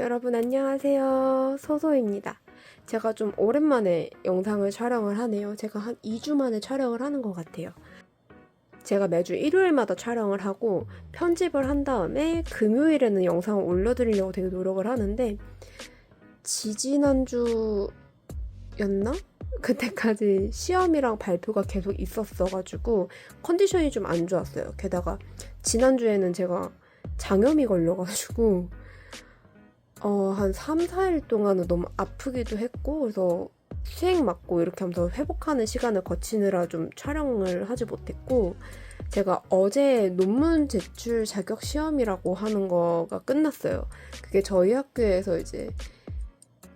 여러분 안녕하세요. 소소입니다. 제가 좀 오랜만에 영상을 촬영을 하네요. 제가 한 2주 만에 촬영을 하는 것 같아요. 제가 매주 일요일마다 촬영을 하고 편집을 한 다음에 금요일에는 영상을 올려드리려고 되게 노력을 하는데 지지난주였나? 그때까지 시험이랑 발표가 계속 있었어가지고 컨디션이 좀 안 좋았어요. 게다가 지난주에는 제가 장염이 걸려가지고 한 3, 4일 동안은 너무 아프기도 했고 그래서 수행 맞고 이렇게 하면서 회복하는 시간을 거치느라 좀 촬영을 하지 못했고 제가 어제 논문 제출 자격 시험이라고 하는 거가 끝났어요. 그게 저희 학교에서 이제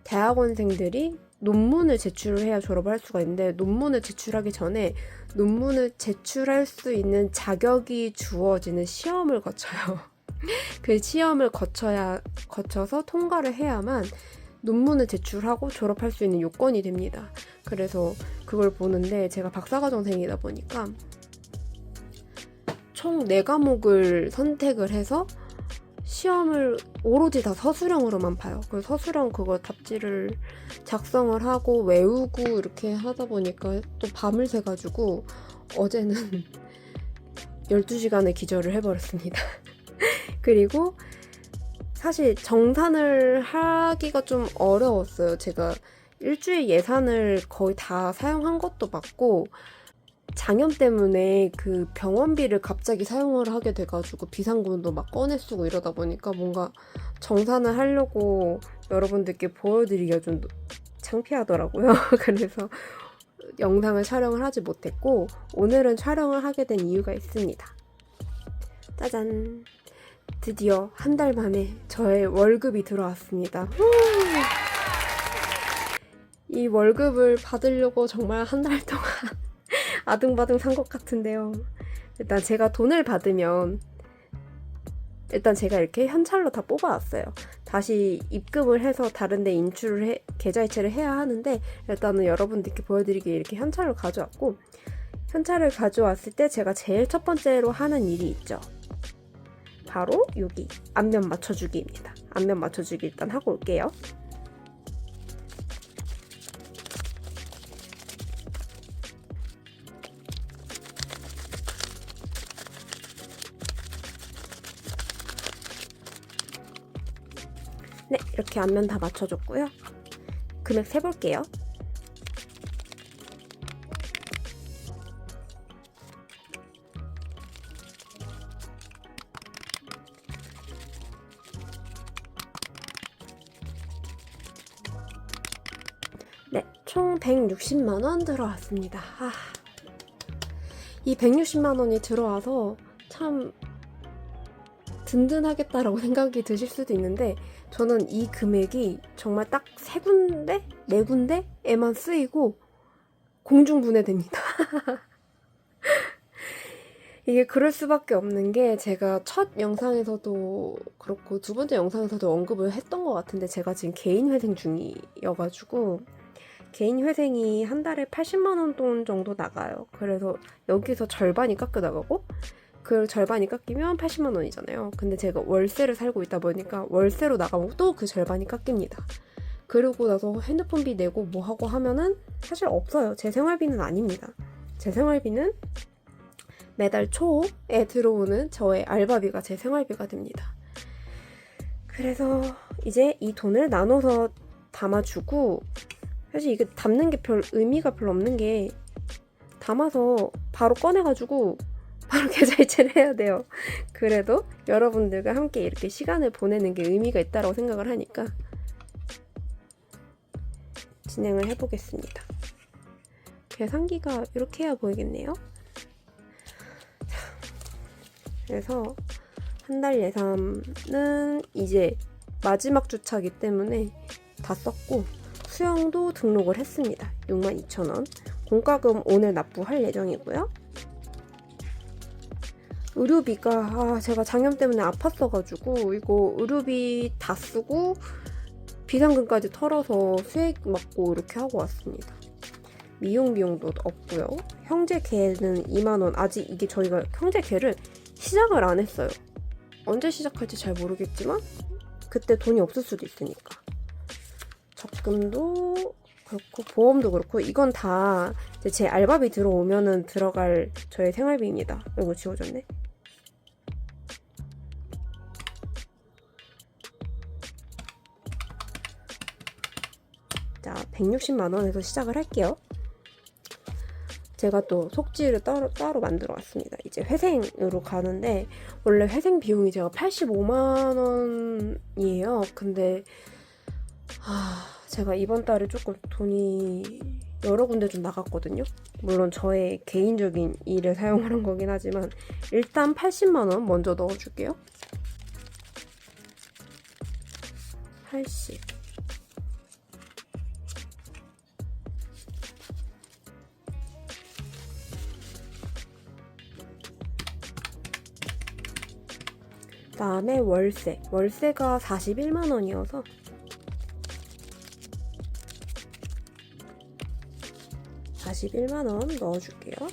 대학원생들이 논문을 제출을 해야 졸업을 할 수가 있는데 논문을 제출하기 전에 논문을 제출할 수 있는 자격이 주어지는 시험을 거쳐요. 그 시험을 거쳐서 통과를 해야만 논문을 제출하고 졸업할 수 있는 요건이 됩니다. 그래서 그걸 보는데 제가 박사과정생이다 보니까 총 4과목을 선택을 해서 시험을 오로지 다 서술형으로만 봐요. 그 서술형 그거 답지를 작성을 하고 외우고 이렇게 하다 보니까 또 밤을 새가지고 어제는 12시간을 기절을 해버렸습니다. 그리고 사실 정산을 하기가 좀 어려웠어요. 제가 일주일 예산을 거의 다 사용한 것도 맞고 장염 때문에 그 병원비를 갑자기 사용을 하게 돼가지고 비상금도 막 꺼내 쓰고 이러다 보니까 뭔가 정산을 하려고 여러분들께 보여드리기가 좀 창피하더라고요. 그래서 영상을 촬영을 하지 못했고 오늘은 촬영을 하게 된 이유가 있습니다. 짜잔! 드디어 한 달 만에 저의 월급이 들어왔습니다. 이 월급을 받으려고 정말 한 달 동안 아등바등 산 것 같은데요. 일단 제가 돈을 받으면 일단 제가 이렇게 현찰로 다 뽑아왔어요. 다시 입금을 해서 다른 데 인출을 계좌이체를 해야 하는데 일단은 여러분들께 보여드리기 이렇게 현찰로 가져왔고 현찰을 가져왔을 때 제가 제일 첫 번째로 하는 일이 있죠. 바로 여기 앞면 맞춰주기입니다. 앞면 맞춰주기 일단 하고 올게요. 네, 이렇게 앞면 다 맞춰줬고요. 금액 세볼게요. 네, 총 160만원 들어왔습니다. 이 160만원이 들어와서 참 든든하겠다라고 생각이 드실 수도 있는데 저는 이 금액이 정말 딱 3군데? 4군데에만 쓰이고 공중분해됩니다. 이게 그럴 수밖에 없는 게 제가 첫 영상에서도 그렇고 두 번째 영상에서도 언급을 했던 것 같은데 제가 지금 개인 회생 중이어가지고 개인 회생이 한 달에 80만원 돈 정도 나가요. 그래서 여기서 절반이 깎여 나가고 그 절반이 깎이면 80만원이잖아요. 근데 제가 월세를 살고 있다 보니까 월세로 나가면 또 그 절반이 깎입니다. 그러고 나서 핸드폰비 내고 뭐 하고 하면은 사실 없어요. 제 생활비는 아닙니다. 제 생활비는 매달 초에 들어오는 저의 알바비가 제 생활비가 됩니다. 그래서 이제 이 돈을 나눠서 담아주고 사실 이게 담는 게 별 의미가 별로 없는 게 담아서 바로 꺼내가지고 바로 계좌이체를 해야 돼요. 그래도 여러분들과 함께 이렇게 시간을 보내는 게 의미가 있다고 생각을 하니까 진행을 해보겠습니다. 계산기가 이렇게 해야 보이겠네요. 그래서 한 달 예산은 이제 마지막 주차기 때문에 다 썼고 수영도 등록을 했습니다. 62,000원. 공과금 오늘 납부할 예정이고요. 의료비가 제가 장염 때문에 아팠어가지고 이거 의료비 다 쓰고 비상금까지 털어서 수액 맞고 이렇게 하고 왔습니다. 미용 비용도 없고요. 형제계는 2만원. 아직 이게 저희가 형제계를 시작을 안 했어요. 언제 시작할지 잘 모르겠지만 그때 돈이 없을 수도 있으니까. 적금도 그렇고 보험도 그렇고 이건 다 제 알바비 들어오면은 들어갈 저의 생활비입니다. 이거 지워졌네. 자, 160만 원에서 시작을 할게요. 제가 또 속지를 따로 만들어 왔습니다. 이제 회생으로 가는데 원래 회생 비용이 제가 85만 원이에요. 근데 제가 이번 달에 조금 돈이 여러 군데 좀 나갔거든요. 물론 저의 개인적인 일에 사용하는 거긴 하지만 일단 80만 원 먼저 넣어줄게요. 80. 그다음에 월세가 41만 원이어서 41만 원 넣어줄게요.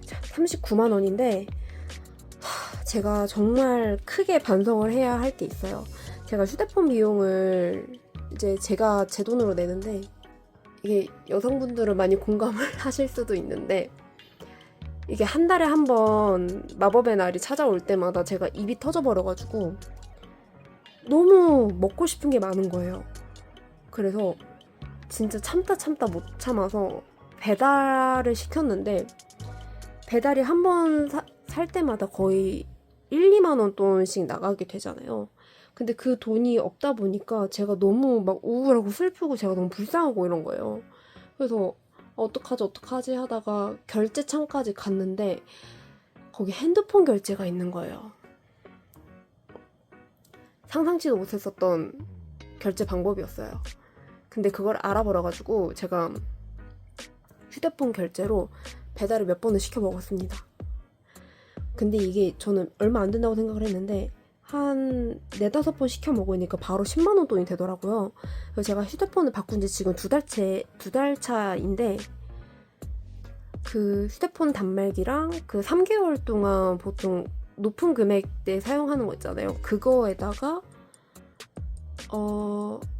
자, 39만 원인데 제가 정말 크게 반성을 해야 할 게 있어요. 제가 휴대폰 비용을 이제 제가 제 돈으로 내는데 이게 여성분들은 많이 공감을 하실 수도 있는데 이게 한 달에 한 번 마법의 날이 찾아올 때마다 제가 입이 터져버려가지고 너무 먹고 싶은 게 많은 거예요. 그래서 진짜 참다 못 참아서 배달을 시켰는데 배달이 한 번 살 때마다 거의 1, 2만 원 돈씩 나가게 되잖아요. 근데 그 돈이 없다 보니까 제가 너무 막 우울하고 슬프고 제가 너무 불쌍하고 이런 거예요. 그래서 어떡하지 하다가 결제창까지 갔는데 거기 핸드폰 결제가 있는 거예요. 상상치도 못했었던 결제 방법이었어요. 근데 그걸 알아버려가지고 제가 휴대폰 결제로 배달을 몇 번을 시켜 먹었습니다. 근데 이게 저는 얼마 안 된다고 생각을 했는데 한 4-5번 시켜 먹으니까 바로 10만 원 돈이 되더라고요. 그래서 제가 휴대폰을 바꾼 지 지금 2달 차인데 그 휴대폰 단말기랑 그 3개월 동안 보통 높은 금액대 사용하는 거 있잖아요. 그거에다가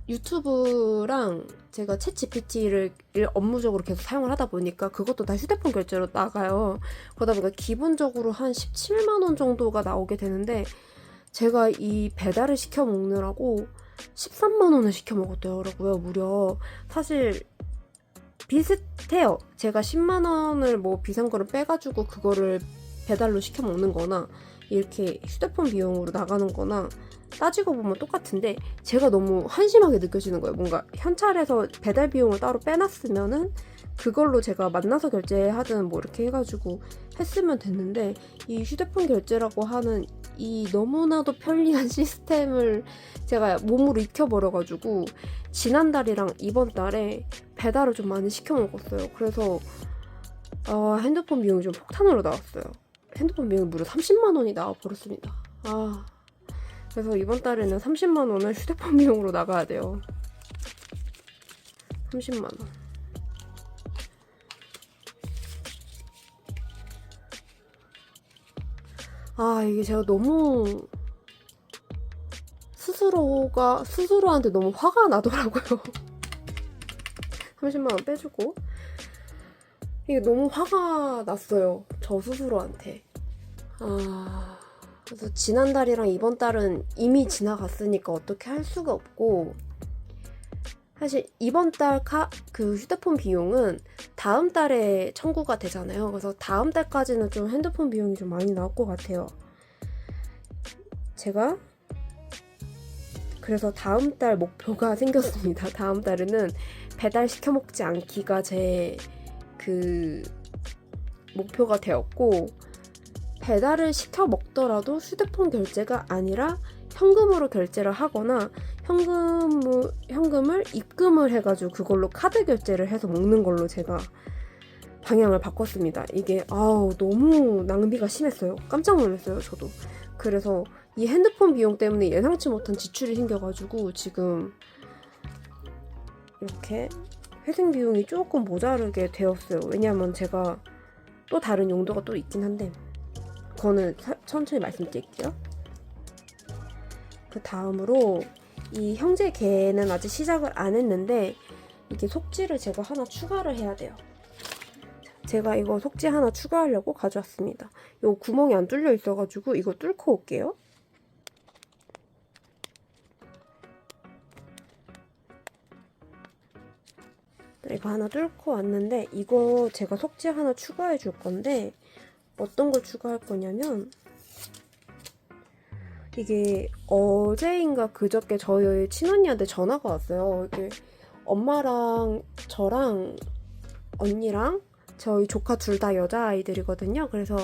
유튜브랑 제가 챗 GPT를 업무적으로 계속 사용을 하다 보니까 그것도 다 휴대폰 결제로 나가요. 그러다 보니까 기본적으로 한 17만 원 정도가 나오게 되는데 제가 이 배달을 시켜 먹느라고 13만 원을 시켜 먹었더라고요. 무려. 사실 비슷해요. 제가 10만 원을 뭐 비상거를 빼가지고 그거를 배달로 시켜 먹는 거나 이렇게 휴대폰 비용으로 나가는 거나 따지고 보면 똑같은데 제가 너무 한심하게 느껴지는 거예요. 뭔가 현찰에서 배달 비용을 따로 빼놨으면은 그걸로 제가 만나서 결제하든 뭐 이렇게 해가지고 했으면 됐는데 이 휴대폰 결제라고 하는 이 너무나도 편리한 시스템을 제가 몸으로 익혀버려가지고 지난달이랑 이번 달에 배달을 좀 많이 시켜 먹었어요. 그래서 핸드폰 비용이 좀 폭탄으로 나왔어요. 핸드폰 비용이 무려 30만 원이 나와버렸습니다. 그래서 이번 달에는 30만 원을 휴대폰 비용으로 나가야 돼요. 30만 원. 이게 제가 너무 스스로한테 너무 화가 나더라고요. 30만 원 빼주고. 이게 너무 화가 났어요. 저 스스로한테. 그래서 지난달이랑 이번 달은 이미 지나갔으니까 어떻게 할 수가 없고 사실 이번 달 그 휴대폰 비용은 다음 달에 청구가 되잖아요. 그래서 다음 달까지는 좀 핸드폰 비용이 좀 많이 나올 것 같아요. 제가 그래서 다음 달 목표가 생겼습니다. 다음 달에는 배달 시켜 먹지 않기가 제 그 목표가 되었고 배달을 시켜 먹더라도 휴대폰 결제가 아니라 현금으로 결제를 하거나 현금을 입금을 해가지고 그걸로 카드 결제를 해서 먹는 걸로 제가 방향을 바꿨습니다. 이게 너무 낭비가 심했어요. 깜짝 놀랐어요, 저도. 그래서 이 핸드폰 비용 때문에 예상치 못한 지출이 생겨가지고 지금 이렇게 회생 비용이 조금 모자르게 되었어요. 왜냐하면 제가 또 다른 용도가 또 있긴 한데 그거는 천천히 말씀드릴게요. 그 다음으로 이 형제 개는 아직 시작을 안 했는데 이게 속지를 제가 하나 추가를 해야 돼요. 제가 이거 속지 하나 추가하려고 가져왔습니다. 요 구멍이 안 뚫려 있어가지고 이거 뚫고 올게요. 이거 하나 뚫고 왔는데 이거 제가 속지 하나 추가해 줄 건데 어떤 걸 추가할 거냐면 이게 어제인가 그저께 저희 친언니한테 전화가 왔어요. 이게 엄마랑 저랑 언니랑 저희 조카 둘 다 여자아이들이거든요. 그래서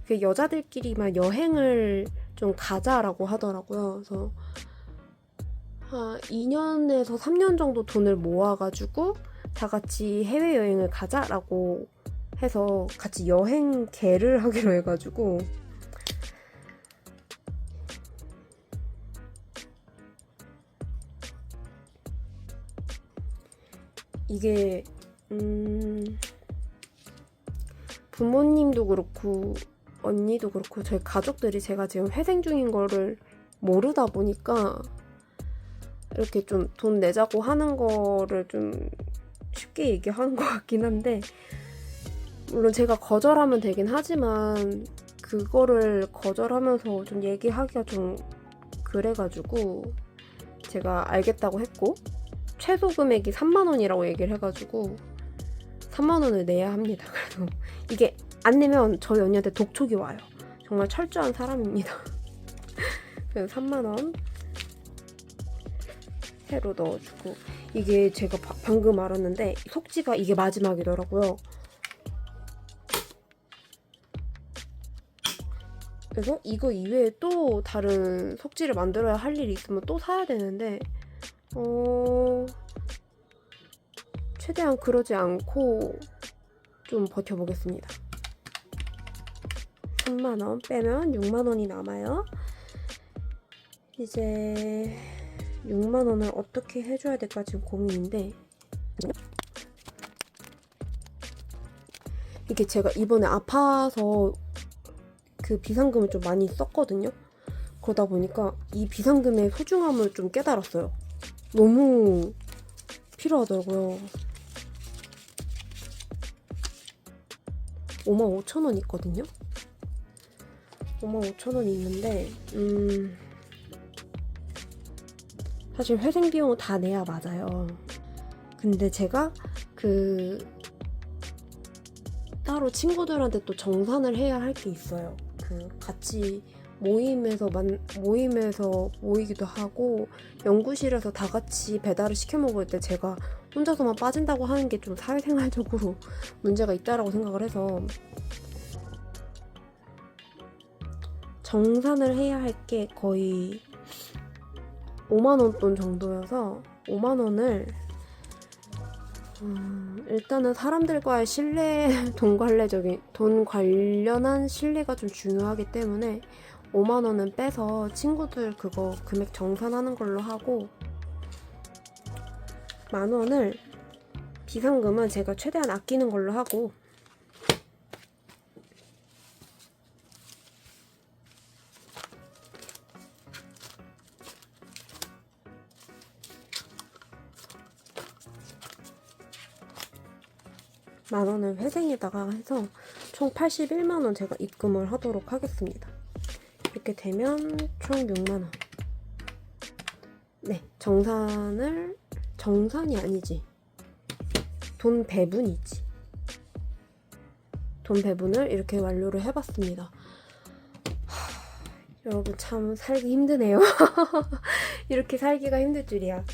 여자들끼리만 여행을 좀 가자라고 하더라고요. 그래서 한 2년에서 3년 정도 돈을 모아가지고 다 같이 해외여행을 가자라고 해서 같이 여행 계를 하기로 해가지고 이게 부모님도 그렇고 언니도 그렇고 저희 가족들이 제가 지금 회생 중인 거를 모르다 보니까 이렇게 좀 돈 내자고 하는 거를 좀 쉽게 얘기하는 것 같긴 한데 물론 제가 거절하면 되긴 하지만 그거를 거절하면서 좀 얘기하기가 좀 그래가지고 제가 알겠다고 했고 최소 금액이 3만 원이라고 얘기를 해가지고 3만 원을 내야 합니다. 그래서 이게 안 내면 저희 언니한테 독촉이 와요. 정말 철저한 사람입니다. 그래서 3만 원 새로 넣어주고 이게 제가 방금 알았는데 속지가 이게 마지막이더라고요. 그래서 이거 이외에 또 다른 속지를 만들어야 할 일이 있으면 또 사야 되는데 최대한 그러지 않고 좀 버텨보겠습니다. 3만원 빼면 6만원이 남아요. 이제 6만원을 어떻게 해줘야 될까 지금 고민인데 이게 제가 이번에 아파서 그 비상금을 좀 많이 썼거든요. 그러다 보니까 이 비상금의 소중함을 좀 깨달았어요. 너무 필요하더라고요. 55,000원 있거든요. 55,000원 있는데 사실 회생 비용은 다 내야 맞아요. 근데 제가 따로 친구들한테 또 정산을 해야 할 게 있어요. 같이 모임에서 모이기도 하고 연구실에서 다 같이 배달을 시켜 먹을 때 제가 혼자서만 빠진다고 하는 게 좀 사회생활적으로 문제가 있다라고 생각을 해서 정산을 해야 할 게 거의 5만원 돈 정도여서 5만원을 일단은 사람들과의 신뢰, 돈 관련한 신뢰가 좀 중요하기 때문에 5만원은 빼서 친구들 그거 금액 정산하는 걸로 하고 만원을 비상금은 제가 최대한 아끼는 걸로 하고 만원을 회생에다가 해서 총 81만원 제가 입금을 하도록 하겠습니다. 이렇게 되면 총 6만원. 네, 정산이 아니지. 돈 배분이지. 돈 배분을 이렇게 완료를 해봤습니다. 여러분 참 살기 힘드네요. 이렇게 살기가 힘들 줄이야.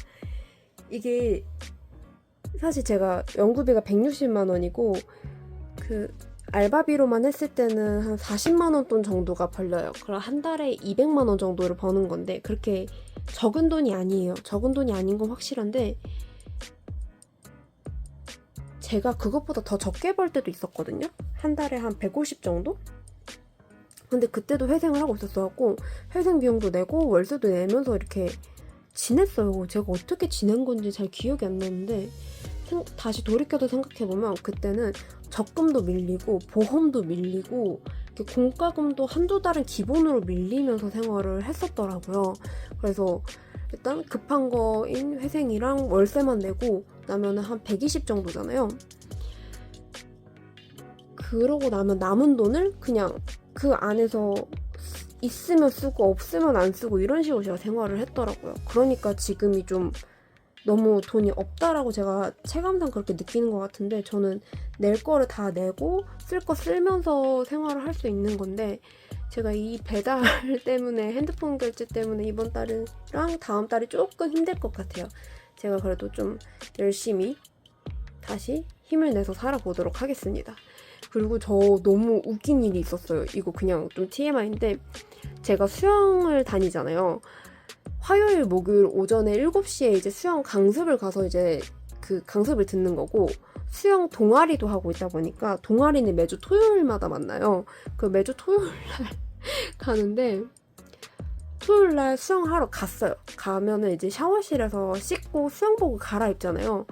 이게 사실 제가 연구비가 160만 원이고 알바비로만 했을 때는 한 40만 원 돈 정도가 벌려요. 그럼 한 달에 200만 원 정도를 버는 건데 그렇게 적은 돈이 아니에요. 적은 돈이 아닌 건 확실한데 제가 그것보다 더 적게 벌 때도 있었거든요. 한 달에 한 150 정도? 근데 그때도 회생을 하고 있었어갖고 회생 비용도 내고 월세도 내면서 이렇게 지냈어요. 제가 어떻게 지낸 건지 잘 기억이 안 나는데 다시 돌이켜서 생각해보면 그때는 적금도 밀리고 보험도 밀리고 이렇게 공과금도 한두 달은 기본으로 밀리면서 생활을 했었더라고요. 그래서 일단 급한 거인 회생이랑 월세만 내고 나면 한 120 정도잖아요. 그러고 나면 남은 돈을 그냥 그 안에서 있으면 쓰고 없으면 안 쓰고 이런 식으로 제가 생활을 했더라고요. 그러니까 지금이 좀 너무 돈이 없다라고 제가 체감상 그렇게 느끼는 것 같은데, 저는 낼 거를 다 내고 쓸 거 쓰면서 생활을 할 수 있는 건데, 제가 이 배달 때문에, 핸드폰 결제 때문에 이번 달이랑 다음 달이 조금 힘들 것 같아요. 제가 그래도 좀 열심히 다시 힘을 내서 살아보도록 하겠습니다. 그리고 저 너무 웃긴 일이 있었어요. 이거 그냥 좀 TMI인데, 제가 수영을 다니잖아요. 화요일, 목요일 오전에 7시에 이제 수영 강습을 가서 이제 그 강습을 듣는 거고, 수영 동아리도 하고 있다 보니까 동아리는 매주 토요일마다 만나요. 그 매주 토요일 날 가는데, 토요일 날 수영하러 갔어요. 가면은 이제 샤워실에서 씻고 수영복을 갈아입잖아요.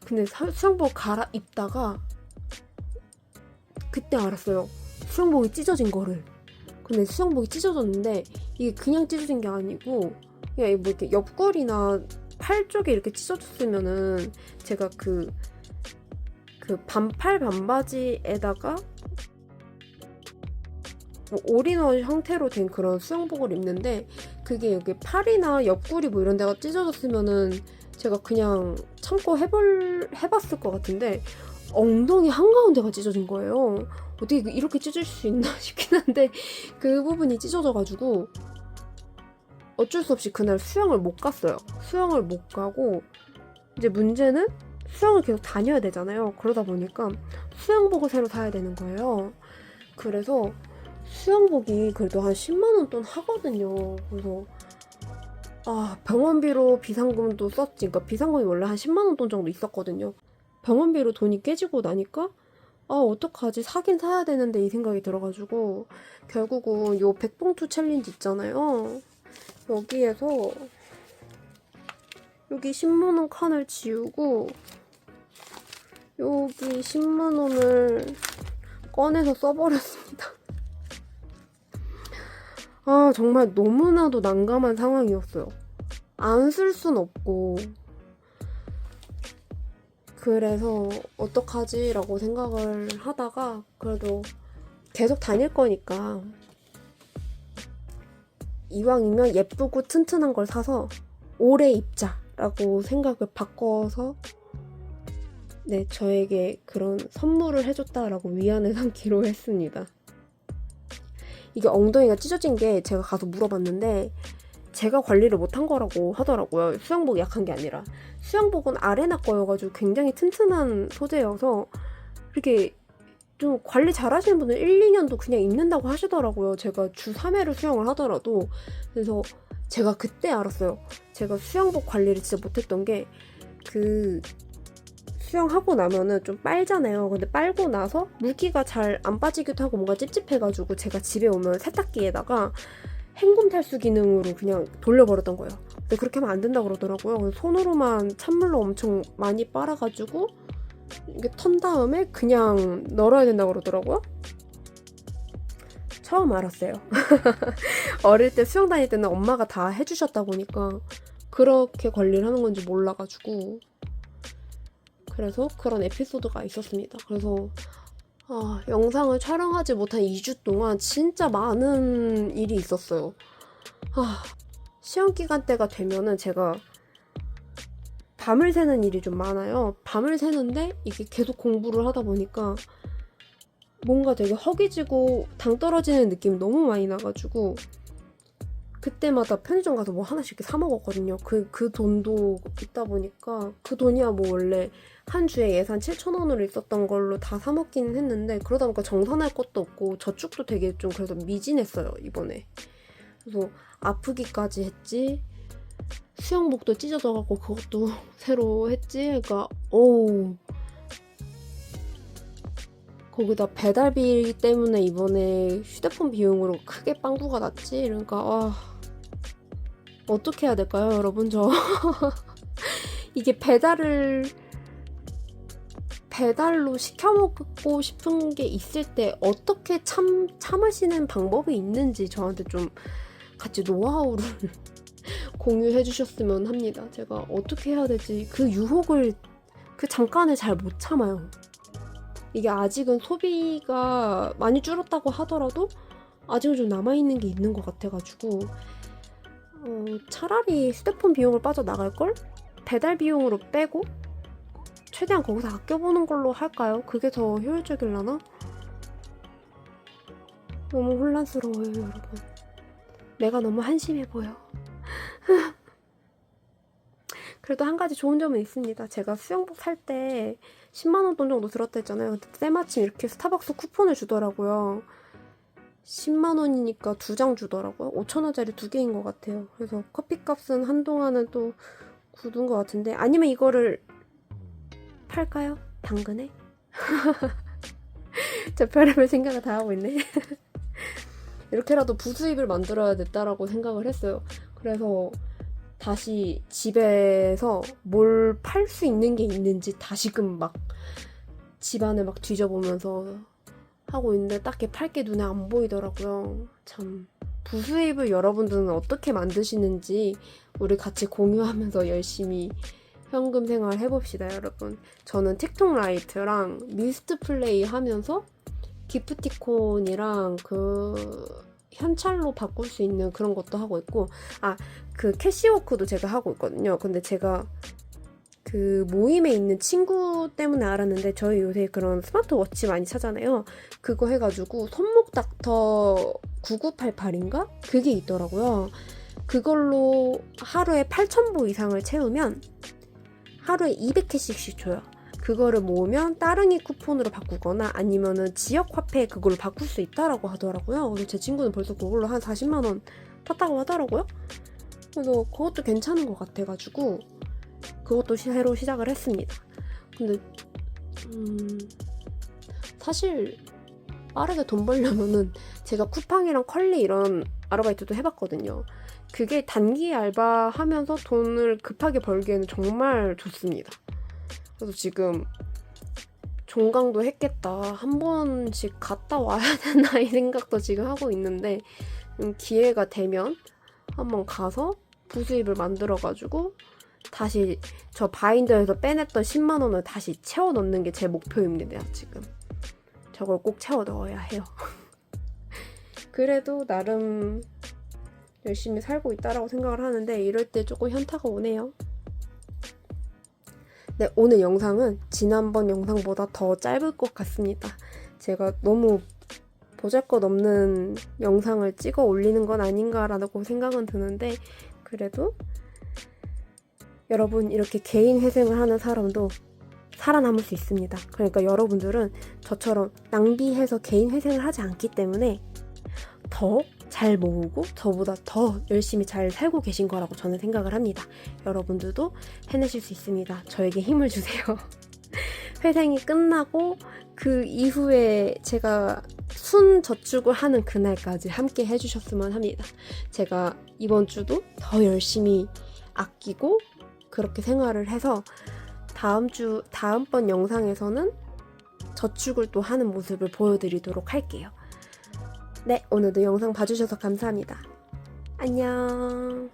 근데 수영복 갈아입다가 그때 알았어요. 수영복이 찢어진 거를. 근데 수영복이 찢어졌는데 이게 그냥 찢어진 게 아니고, 그냥 뭐 이렇게 옆구리나 팔 쪽에 이렇게 찢어졌으면은 제가 그 반팔 반바지에다가 뭐 올인원 형태로 된 그런 수영복을 입는데, 그게 여기 팔이나 옆구리 뭐 이런 데가 찢어졌으면은 제가 그냥 참고 해봤을 것 같은데, 엉덩이 한가운데가 찢어진 거예요. 어떻게 이렇게 찢어질 수 있나 싶긴 한데, 그 부분이 찢어져가지고 어쩔 수 없이 그날 수영을 못 갔어요. 수영을 못 가고, 이제 문제는 수영을 계속 다녀야 되잖아요. 그러다 보니까 수영복을 새로 사야 되는 거예요. 그래서 수영복이 그래도 한 10만 원 돈 하거든요. 그래서 병원비로 비상금도 썼지. 그러니까 비상금이 원래 한 10만 원 돈 정도 있었거든요. 병원비로 돈이 깨지고 나니까 어떡하지? 사긴 사야 되는데 이 생각이 들어가지고, 결국은 요 백봉투 챌린지 있잖아요. 여기에서 여기 10만 원 칸을 지우고 여기 10만 원을 꺼내서 써버렸습니다. 정말 너무나도 난감한 상황이었어요. 안 쓸 순 없고. 그래서 어떡하지? 라고 생각을 하다가, 그래도 계속 다닐 거니까 이왕이면 예쁘고 튼튼한 걸 사서 오래 입자라고 생각을 바꿔서 저에게 그런 선물을 해줬다라고 위안을 삼기로 했습니다. 이게 엉덩이가 찢어진 게 제가 가서 물어봤는데 제가 관리를 못한 거라고 하더라고요. 수영복이 약한 게 아니라. 수영복은 아레나 거여가지고 굉장히 튼튼한 소재여서 이렇게 좀 관리 잘 하시는 분은 1, 2년도 그냥 입는다고 하시더라고요. 제가 주 3회를 수영을 하더라도. 그래서 제가 그때 알았어요. 제가 수영복 관리를 진짜 못했던 게, 수영하고 나면은 좀 빨잖아요. 근데 빨고 나서 물기가 잘 안 빠지기도 하고 뭔가 찝찝해가지고 제가 집에 오면 세탁기에다가 헹굼 탈수 기능으로 그냥 돌려버렸던 거예요. 근데 그렇게 하면 안 된다고 그러더라고요. 그래서 손으로만 찬물로 엄청 많이 빨아가지고 이게 턴 다음에 그냥 널어야 된다고 그러더라고요. 처음 알았어요. 어릴 때 수영 다닐 때는 엄마가 다 해주셨다 보니까 그렇게 관리를 하는 건지 몰라가지고. 그래서 그런 에피소드가 있었습니다. 그래서 영상을 촬영하지 못한 2주 동안 진짜 많은 일이 있었어요. 시험 기간 때가 되면은 제가 밤을 새는 일이 좀 많아요. 밤을 새는데 이게 계속 공부를 하다 보니까 뭔가 되게 허기지고 당 떨어지는 느낌이 너무 많이 나가지고 그때마다 편의점 가서 뭐 하나씩 이렇게 사 먹었거든요. 그 돈도 있다 보니까, 그 돈이야 뭐 원래 한 주에 예산 7,000원으로 있었던 걸로 다 사 먹기는 했는데, 그러다 보니까 정산할 것도 없고 저축도 되게 좀 그래서 미진했어요, 이번에. 그래서 아프기까지 했지, 수영복도 찢어져갖고 그것도 새로 했지. 그러니까 거기다 배달비 때문에 이번에 휴대폰 비용으로 크게 빵꾸가 났지. 그러니까 어떻게 해야 될까요, 여러분? 저 이게 배달을 배달로 시켜 먹고 싶은 게 있을 때 어떻게 참으시는 방법이 있는지 저한테 좀 같이 노하우를 공유해 주셨으면 합니다. 제가 어떻게 해야 될지 그 유혹을 그 잠깐에 잘 못 참아요. 이게 아직은 소비가 많이 줄었다고 하더라도 아직은 좀 남아있는 게 있는 것 같아가지고 차라리 휴대폰 비용을 빠져나갈걸? 배달 비용으로 빼고 최대한 거기서 아껴보는 걸로 할까요? 그게 더 효율적일라나? 너무 혼란스러워요, 여러분. 내가 너무 한심해 보여. 그래도 한 가지 좋은 점은 있습니다. 제가 수영복 살 때 10만 원 돈 정도 들었다 했잖아요. 근데 때마침 이렇게 스타벅스 쿠폰을 주더라고요. 10만 원이니까 2장 주더라고요. 5천 원짜리 2개인 것 같아요. 그래서 커피값은 한동안은 또 굳은 것 같은데, 아니면 이거를 팔까요? 당근에? 저 별의별 생각을 다 하고 있네. 이렇게라도 부수입을 만들어야겠다라고 생각을 했어요. 그래서 다시 집에서 뭘 팔 수 있는 게 있는지 다시금 막 집안을 막 뒤져보면서 하고 있는데 딱히 팔 게 눈에 안 보이더라고요. 참, 부수입을 여러분들은 어떻게 만드시는지 우리 같이 공유하면서 열심히 현금 생활 해봅시다, 여러분. 저는 틱톡 라이트랑 미스트 플레이 하면서 기프티콘이랑 현찰로 바꿀 수 있는 그런 것도 하고 있고, 그 캐시워크도 제가 하고 있거든요. 근데 제가 그 모임에 있는 친구 때문에 알았는데, 저희 요새 그런 스마트워치 많이 사잖아요. 그거 해가지고 손목 닥터 9988인가? 그게 있더라고요. 그걸로 하루에 8,000보 이상을 채우면 하루에 200캐시씩 줘요. 그거를 모으면 따릉이 쿠폰으로 바꾸거나 아니면은 지역 화폐 그걸로 바꿀 수 있다라고 하더라고요. 그래서 제 친구는 벌써 그걸로 한 40만 원 탔다고 하더라고요. 그래서 그것도 괜찮은 것 같아가지고 그것도 새로 시작을 했습니다. 근데 사실 빠르게 돈 벌려면은 제가 쿠팡이랑 컬리 이런 아르바이트도 해봤거든요. 그게 단기 알바하면서 돈을 급하게 벌기에는 정말 좋습니다. 그래서 지금 종강도 했겠다. 한 번씩 갔다 와야 되나 이 생각도 지금 하고 있는데, 기회가 되면 한번 가서 부수입을 만들어가지고 다시 저 바인더에서 빼냈던 10만 원을 다시 채워 넣는 게 제 목표입니다, 지금. 저걸 꼭 채워 넣어야 해요. 그래도 나름 열심히 살고 있다라고 생각을 하는데, 이럴 때 조금 현타가 오네요. 네, 오늘 영상은 지난번 영상보다 더 짧을 것 같습니다. 제가 너무 보잘것없는 영상을 찍어 올리는 건 아닌가라고 생각은 드는데, 그래도 여러분, 이렇게 개인 회생을 하는 사람도 살아남을 수 있습니다. 그러니까 여러분들은 저처럼 낭비해서 개인 회생을 하지 않기 때문에 더 잘 모으고 저보다 더 열심히 잘 살고 계신 거라고 저는 생각을 합니다. 여러분들도 해내실 수 있습니다. 저에게 힘을 주세요. 회생이 끝나고 그 이후에 제가 순 저축을 하는 그날까지 함께 해주셨으면 합니다. 제가 이번 주도 더 열심히 아끼고 그렇게 생활을 해서 다음번 영상에서는 저축을 또 하는 모습을 보여드리도록 할게요. 네, 오늘도 영상 봐주셔서 감사합니다. 안녕.